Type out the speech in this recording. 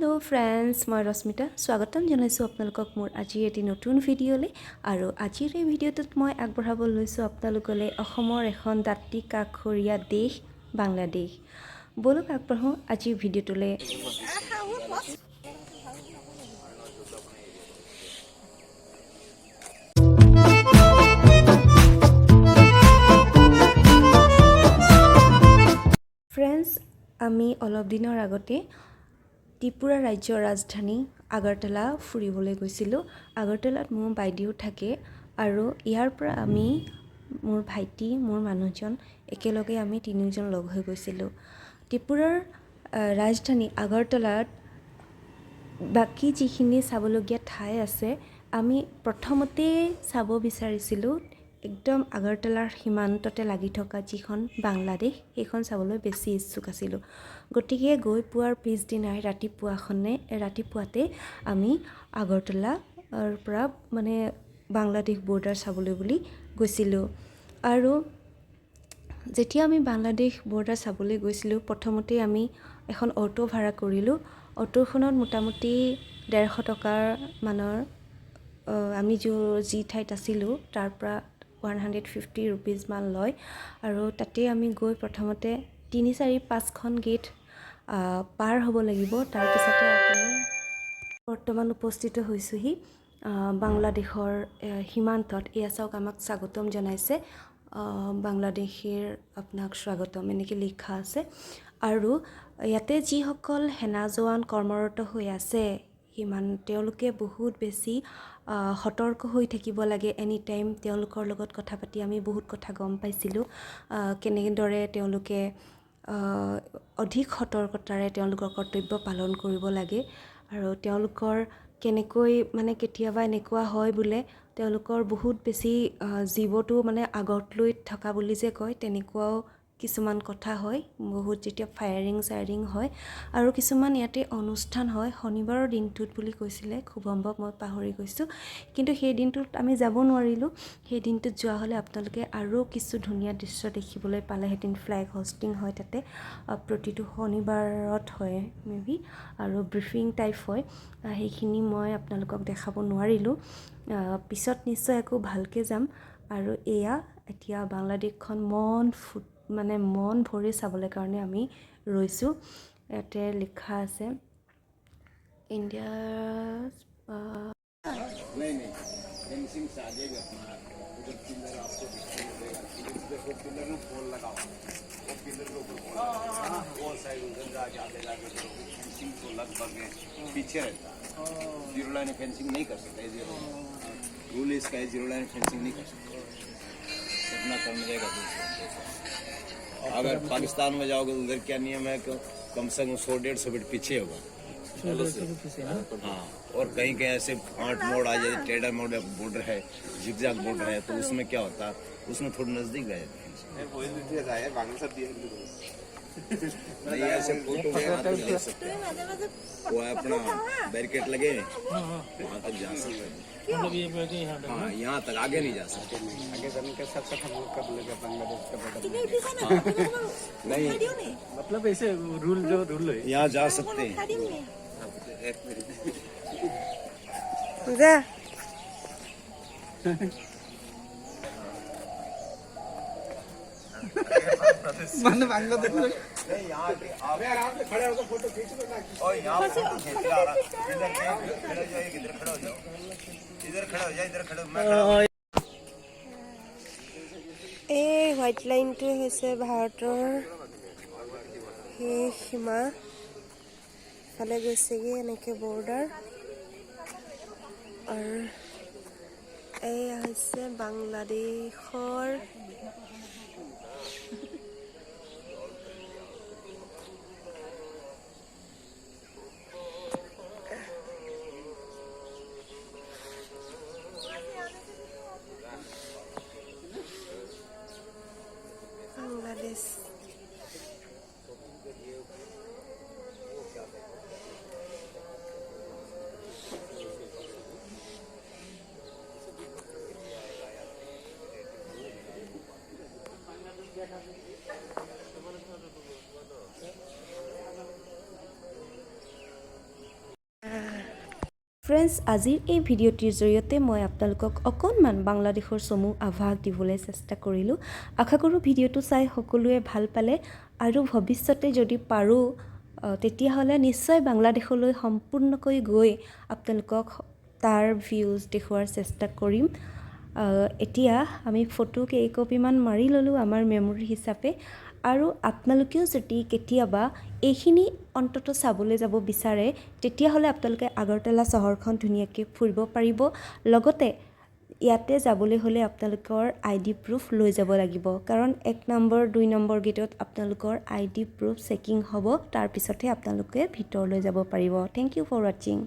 Hello friends मैं रश्मिता स्वागतम जनाइছোঁ আপোনালোকক মোৰ আজি এটি নতুন ভিডিঅ'লৈ আৰু আজিৰ এই ভিডিঅ'টোত মই আগবঢ়াব লৈছোঁ আপোনালোকলৈ অসমৰ এখন দাঁতি কাষৰীয়া দেশ বাংলাদেশ বলক আগবঢ়াওঁ আজিৰ ভিডিঅ'টোলৈ फ्रेंड्स আমি অলপ দিনৰ আগতে ত্ৰিপুৰা ৰাজ্যৰ ৰাজধানী আগৰতলা ফুৰিবলৈ গৈছিলোঁ আগৰতলাত মোৰ বাইদেউ থাকে আৰু ইয়াৰ পৰা আমি মোৰ ভাইটি মোৰ মানুহজন একেলগে আমি তিনিজন লগ হৈ গৈছিলোঁ ত্ৰিপুৰাৰ ৰাজধানী আগৰতলাত বাকি যিখিনি চাবলগীয়া ঠাই আছে আমি প্ৰথমতে চাব বিচাৰিছিলোঁ একদম আগৰতলাৰ সীমান্ততে লাগি থকা যিখন বাংলাদেশ সেইখন চাবলৈ বেছি ইচ্ছুক আছিলোঁ গতিকে গৈ পোৱাৰ পিছদিনাই ৰাতিপুৱাতে আমি আগৰতলাৰ পৰা মানে বাংলাদেশ বৰ্ডাৰ চাবলৈ বুলি গৈছিলোঁ আৰু যেতিয়া আমি বাংলাদেশ বৰ্ডাৰ চাবলৈ গৈছিলোঁ প্ৰথমতে আমি এখন অটো ভাড়া কৰিলোঁ অটোখনত মোটামুটি 150 টকাৰ মানৰ আমি যি ঠাইত আছিলোঁ তাৰ পৰা 150 rupees মান লয় আৰু তাতে আমি গৈ প্ৰথমতে 3-4-5খন গেট পাৰ হ'ব লাগিব তাৰ পিছতে আমি বৰ্তমান উপস্থিত হৈছোহি বাংলাদেশৰ সীমান্তত এয়া চাওক আমাক স্বাগতম জনাইছে বাংলাদেশৰ আপোনাক স্বাগতম এনেকৈ লিখা আছে আৰু ইয়াতে যিসকল সেনা জোৱান কৰ্মৰত হৈ আছে সিমান তেওঁলোকে বহুত বেছি সতৰ্ক হৈ থাকিব লাগে এনি টাইম তেওঁলোকৰ লগত কথা পাতি আমি বহুত কথা গম পাইছিলোঁ কেনেদৰে তেওঁলোকে অধিক সতৰ্কতাৰে তেওঁলোকৰ কৰ্তব্য পালন কৰিব লাগে আৰু তেওঁলোকৰ কেনেকৈ মানে কেতিয়াবা এনেকুৱা হয় বোলে তেওঁলোকৰ বহুত বেছি জীৱটো মানে আগত লৈ থকা বুলি যে কয় তেনেকুৱাও কিছুমান কথা হয় বহুত যেতিয়া ফায়াৰিং হয় আৰু কিছুমান ইয়াতে অনুষ্ঠান হয় শনিবাৰৰ দিনটোত বুলি কৈছিলে খুব সম্ভৱ মই পাহৰি গৈছোঁ কিন্তু সেই দিনটোত আমি যাব নোৱাৰিলোঁ সেই দিনটোত যোৱা হ'লে আপোনালোকে আৰু কিছু ধুনীয়া দৃশ্য দেখিবলৈ পালেহেঁতেন ফ্ল্যাগ হোষ্টিং হয় তাতে প্ৰতিটো শনিবাৰত হয় মেবি আৰু ব্ৰিফিং টাইপ হয় সেইখিনি মই আপোনালোকক দেখাব নোৱাৰিলোঁ পিছত নিশ্চয় একো ভালকৈ যাম আৰু এয়া এতিয়া বাংলাদেশখন মন ভৰি চাবলৈ কাৰণে আমি ৰৈছোঁ ইয়াতে লিখা আছে ইণ্ডিয়া नहीं फेंसिंग से आ जाएगा अपना उधर पिलर आपको दिखाई देगा इधर को पिलर में पोल लगा हुआ वो पिलर के ऊपर वो साइड उधर जाके फेंसिंग तो लगभग पीछे रहता है जीरो लाइन फेंसिंग नहीं कर सकता जीरो रूल इसका है जीरो लाइन फेंसिंग नहीं कर सकता इतना करने देगा अगर पाकिस्तान में जाओगे तो उधर क्या नियम है कि कम से कम 100-150 फीट पीछे होगा हाँ और कहीं ऐसे 8 मोड़ आ जाए टेढ़ा मोड़ बॉर्डर है जिगजैग बॉर्डर है तो उसमें क्या होता है उसमें थोड़ा नजदीक रह जाते नहीं ऐसे फोटो ले सकते वो अपना बैरिकेड लगे वहाँ तक जा सकते हाँ यहाँ तक आगे नहीं जा सकते आगे जाने के साथ साथ हम लोग कर लेंगे बांग्लादेश का बॉर्डर नहीं मतलब ऐसे रूल है यहाँ जा सकते हैं एक मिनट मन बांग्लादेश में यहाँ आराम से खड़े होकर फोटो खींच लो ना और यहाँ फोटो खींच ला रहा इधर खड़े हो जाओ इधर खड़े हो जाओ इधर खड़े हो जाओ इधर खड़े मैं खड़ा এই হোৱাইট লাইনটো হৈছে ভাৰতৰ এই সীমা ফালে গৈছেগৈ এনেকৈ বৰ্ডাৰ আৰু এয়া হৈছে বাংলাদেশৰ বাংলাদেশ ফ্ৰেণ্ডছ, আজিৰ এই ভিডিঅ'টিৰ জৰিয়তে মই আপোনালোকক অকণমান বাংলাদেশৰ চমু আভাস দিবলৈ চেষ্টা কৰিলোঁ। আশা কৰোঁ ভিডিঅ'টো চাই সকলোৱে ভাল পালে আৰু ভৱিষ্যতে যদি পাৰোঁ তেতিয়াহ'লে নিশ্চয় বাংলাদেশলৈ সম্পূৰ্ণকৈ গৈ আপোনালোকক তাৰ ভিউজ দেখুওৱাৰ চেষ্টা কৰিম। এতিয়া আমি ফটো কেইকপিমান মাৰি ল'লোঁ আমাৰ মেমৰি হিচাপে। আৰু আপোনালোকেও যদি কেতিয়াবা এইখিনি অন্তত চাবলৈ যাব বিচাৰে তেতিয়াহ'লে আপোনালোকে আগৰতলা চহৰখন ধুনীয়াকৈ ফুৰিব পাৰিব। লগতে ইয়াতে যাবলৈ হ'লে আপোনালোকৰ ID প্ৰুফ লৈ যাব লাগিব, কাৰণ 1 নম্বৰ 2 নম্বৰ গেটত আপোনালোকৰ ID প্ৰুফ চেকিং হ'ব, তাৰপিছতহে আপোনালোকে ভিতৰলৈ যাব পাৰিব। থেংক ইউ ফৰ ৱাচিং।